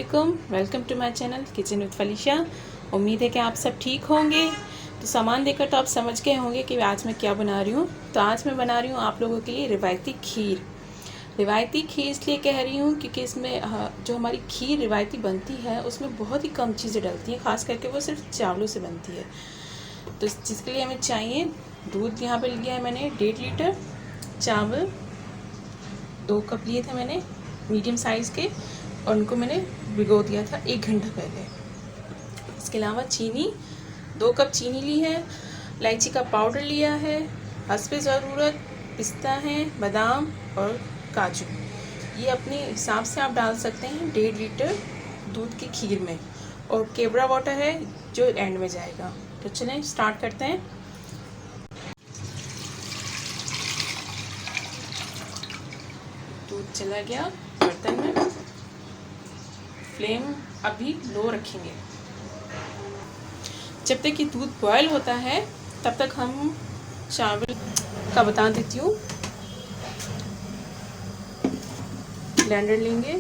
वालेकुम, welcome to my channel kitchen with Falisha. उम्मीद है कि आप सब ठीक होंगे। तो सामान देखकर तो आप समझ गए होंगे कि आज मैं क्या बना रही हूँ। तो आज मैं बना रही हूँ आप लोगों के लिए रिवायती खीर। रिवायती खीर इसलिए कह रही हूँ क्योंकि इसमें जो हमारी खीर रिवायती बनती है उसमें बहुत ही कम चीज़ें डलती हैं, ख़ास करके वो सिर्फ चावलों से बनती है। तो जिसके लिए हमें चाहिए दूध, यहाँ पर लिया है मैंने 1.5 लीटर, चावल 2 कप लिए थे मैंने मीडियम साइज़ के, और उनको मैंने भिगो दिया था 1 घंटा पहले। इसके अलावा चीनी 2 कप चीनी ली है, इलायची का पाउडर लिया है, हस्बे ज़रूरत पिस्ता है, बादाम और काजू। ये अपने हिसाब से आप डाल सकते हैं 1.5 लीटर दूध की खीर में। और केवड़ा वाटर है जो एंड में जाएगा। तो चलें स्टार्ट करते हैं। दूध चला गया बर्तन में, फ्लेम अभी लो रखेंगे। जब तक कि दूध बॉयल होता है तब तक हम चावल का बता देती हूँ। ब्लेंडर लेंगे,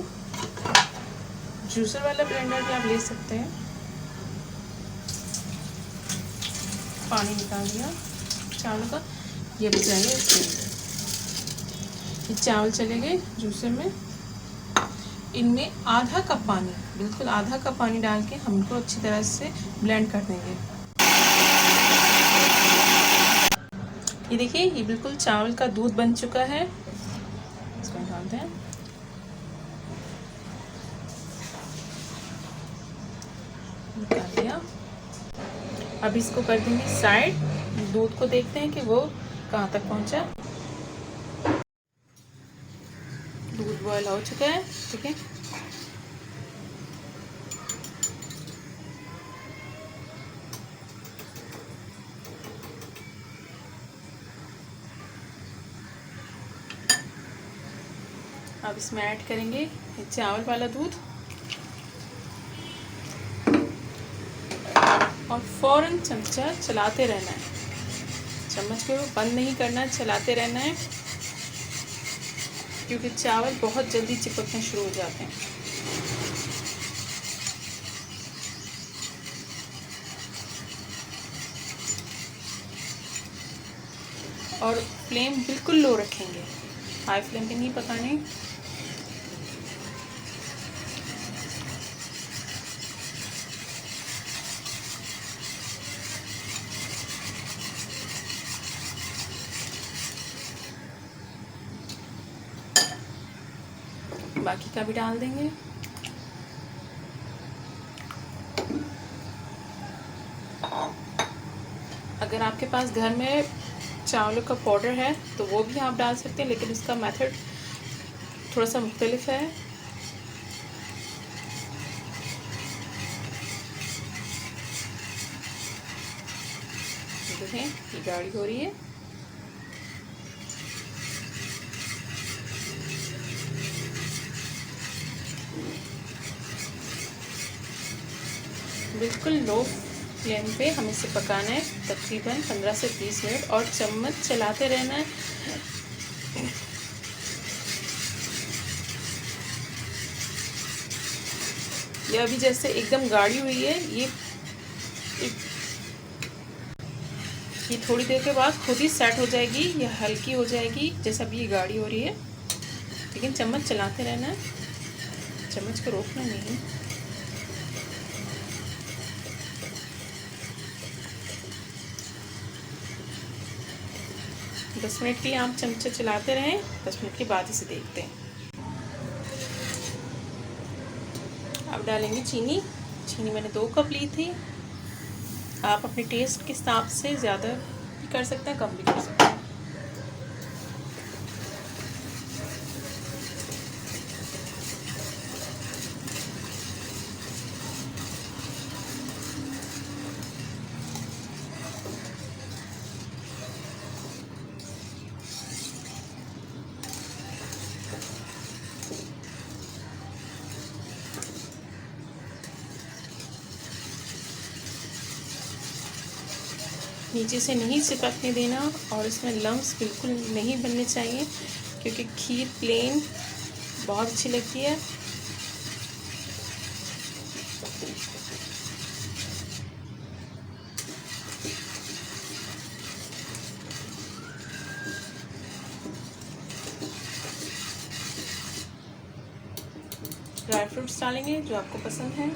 जूसर वाला ब्लेंडर भी आप ले सकते हैं। पानी निकाल दिया चावल का, ये बचाएंगे इसके अंदर। ये चावल चले गए जूसर में। इनमें आधा कप पानी, बिल्कुल आधा कप पानी डाल के हम इनको अच्छी तरह से ब्लेंड कर देंगे। ये देखिए, ये बिल्कुल चावल का दूध बन चुका है। इसमें डालते हैं, निकाल दिया। अब इसको कर देंगे साइड। दूध को देखते हैं कि वो कहाँ तक पहुँचा। दूध बॉयल हो चुका है, ठीक है। अब इसमें ऐड करेंगे चावल वाला दूध और फ़ौरन चमचा चलाते रहना है। चम्मच को बंद नहीं करना है, चलाते रहना है, क्योंकि चावल बहुत जल्दी चिपकने शुरू हो जाते हैं। और फ्लेम बिल्कुल लो रखेंगे, हाई फ्लेम पे नहीं पकाने। बाकी का भी डाल देंगे। अगर आपके पास घर में चावलों का पाउडर है तो वो भी आप डाल सकते हैं, लेकिन उसका मेथड थोड़ा सा मुख्तलिफ है। देखें, ये गाढ़ी हो रही है। बिल्कुल लो फ्लेम पे हमें इसे पकाना है, तकरीबन 15 से 20 मिनट, और चम्मच चलाते रहना है। ये अभी जैसे एकदम गाढ़ी हुई है, ये थोड़ी देर के बाद खुद ही सेट हो जाएगी, ये हल्की हो जाएगी। जैसे अभी ये गाढ़ी हो रही है, लेकिन चम्मच चलाते रहना है, चम्मच को रोकना नहीं। दस मिनट के लिए आप चमचा चलाते रहें, 10 मिनट के बाद इसे देखते हैं। अब डालेंगे चीनी। चीनी मैंने 2 कप ली थी। आप अपने टेस्ट के हिसाब से ज़्यादा भी कर सकते हैं, कम भी कर सकते हैं। नीचे से नहीं चिपकने देना, और इसमें लम्स बिल्कुल नहीं बनने चाहिए, क्योंकि खीर प्लेन बहुत अच्छी लगती है। ड्राई फ्रूट्स डालेंगे जो आपको पसंद है।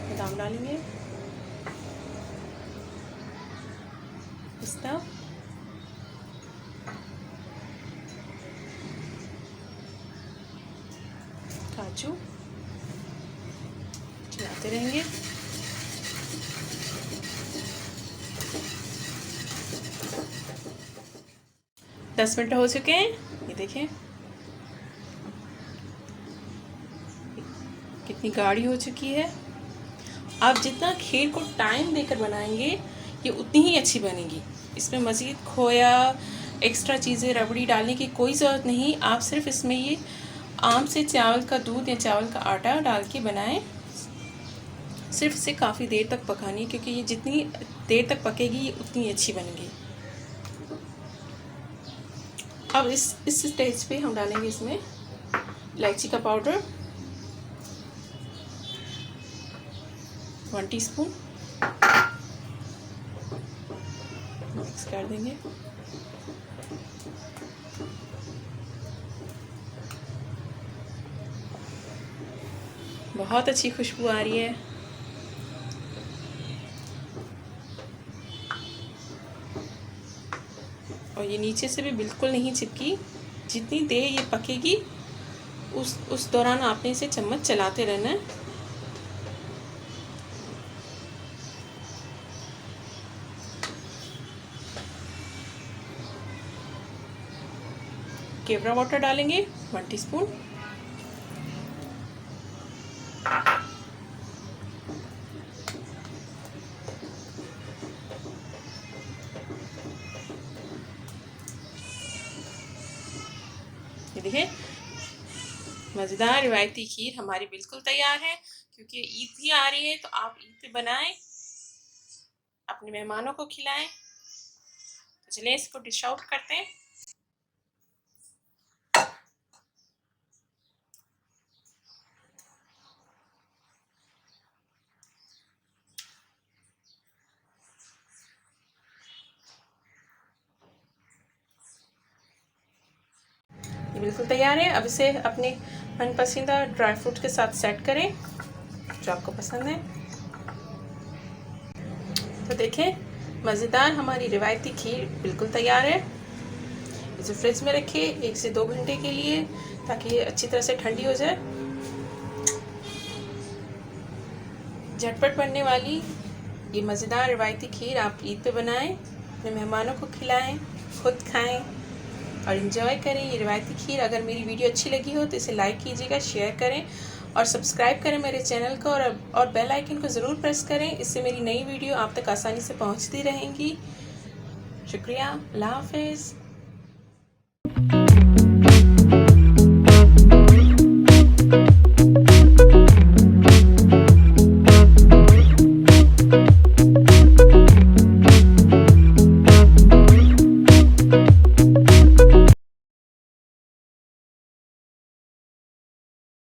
बादाम डालेंगे, पिस्ता, काजू, चलाते रहेंगे। दस मिनट हो चुके हैं, ये देखें कितनी गाढ़ी हो चुकी है। आप जितना खीर को टाइम देकर बनाएंगे ये उतनी ही अच्छी बनेगी। इसमें मज़ीद खोया, एक्स्ट्रा चीज़ें, रबड़ी डालने की कोई ज़रूरत नहीं। आप सिर्फ इसमें ये आम से चावल का दूध या चावल का आटा डाल के बनाएं। सिर्फ इसे काफ़ी देर तक पकानी है, क्योंकि ये जितनी देर तक पकेगी ये उतनी अच्छी बनेगी। अब इस स्टेज पे हम डालेंगे इसमें इलायची का पाउडर 1 टीस्पून, मिक्स कर देंगे। बहुत अच्छी खुशबू आ रही है। और ये नीचे से भी बिल्कुल नहीं चिपकी। जितनी देर ये पकेगी उस दौरान आपने इसे चम्मच चलाते रहना है। केवड़ा वाटर डालेंगे 1 टीस्पून, ये देखिए मज़ेदार रिवायती खीर हमारी बिल्कुल तैयार है। क्योंकि ईद भी आ रही है तो आप ईद पे बनाएं, अपने मेहमानों को खिलाएं। तो चलिए इसको डिश आउट करते हैं। ये बिल्कुल तैयार है। अब इसे अपने मनपसंदीदा ड्राई फ्रूट के साथ सेट करें जो आपको पसंद है। तो देखें मज़ेदार हमारी रिवायती खीर बिल्कुल तैयार है। इसे फ्रिज में रखें 1 से 2 घंटे के लिए, ताकि ये अच्छी तरह से ठंडी हो जाए। झटपट बनने वाली ये मज़ेदार रिवायती खीर आप ईद पे बनाएं, अपने मेहमानों को खिलाएं, खुद खाएं और इन्जॉय करें ये रिवायती खीर। अगर मेरी वीडियो अच्छी लगी हो तो इसे लाइक कीजिएगा, शेयर करें और सब्सक्राइब करें मेरे चैनल को, और बेल आइकन को ज़रूर प्रेस करें। इससे मेरी नई वीडियो आप तक आसानी से पहुंचती रहेंगी। शुक्रिया, अल्लाह हाफ़िज़।